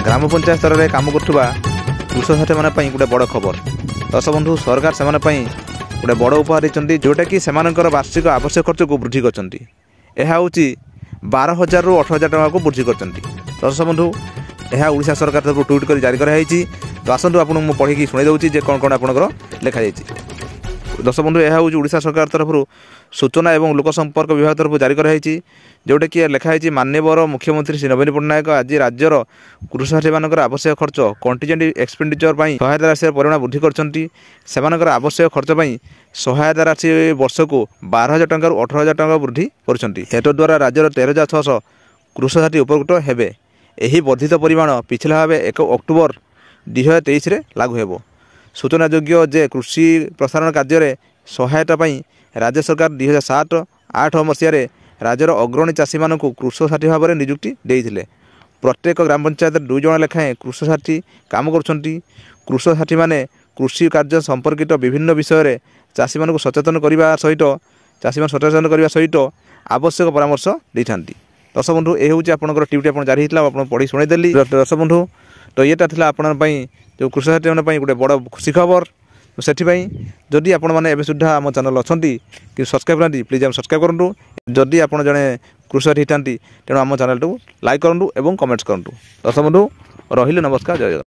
ग्राम पंचायत स्तर में काम करुवा कृषक साथी मानी गोटे बड़ खबर। दर्शक बंधु सरकार से गोटे बड़ उपहार देते जोटा कि सेमानकर वार्षिक आवश्यक खर्च को वृद्धि कर 12,000 ରୁ 18,000 टका को वृद्धि कर। दर्शक बंधु यह ओडिशा सरकार तरफ ट्वीट कर जारी कराई। तो आसतु आपको मुझे पढ़ी शुणी दूसरी जे कौन कौन आपंकर लिखाई। दर्शक बंधु यह हूँ ओडिशा सरकार तरफ सूचना और लोक संपर्क विभाग तरफ जारी कराई जोटा कि लिखाई माननीय मुख्यमंत्री श्री नवीन पट्टनायक आज राज्यर कृषक साथी मानकर आवश्यक खर्च कंटिजेंट एक्सपेंडिचर सहायता राशि परिमाण वृद्धि कर आवश्यक खर्च सहायता राशि वर्ष को 12,000 टଙ୍କା 18,000 टଙ୍କା वृद्धि कर द्वारा राज्यर 13,600 कृषक साथी उपकृत हेबे। यही वर्धित परिमाण पिछला भाव 1 अक्टोबर 2023 लागू हेबो। सूचना योग्य जे कृषि प्रसारण कार्य सहायता राज्य सरकार 2007-08 मसीह राज्यर अग्रणी चाषी मानक कृषक साथी भाव में नियुक्ति देते। प्रत्येक ग्राम पंचायत 2 जण लेखाएं कृषक साथी काम करुँच। कृषक साथी माने कृषि कार्य संपर्कित विभिन्न विषय चाषी मानक सचेतन करने सहित आवश्यक परामर्श देता। दर्शक बंधु ये हूँ आपंकर ट्यूटी आप जारी होता आप पढ़ी शुणेदेली। दर्शक बंधु तो यहाँ था आपण जो कृषक साथी मानी गोटे बड़ खुशी खबर। से जदि आपण मैंने सुधा आम चैनल अच्छा कि सब्सक्राइब करती प्लीज आम सब्सक्राइब करूँ। जदि आप जड़े कृषक साथी होती तेणु आम चैनल को लाइक करूँ और कमेंट्स करूँ। दर्शक बंधु रहिले नमस्कार, जय जगन्नाथ।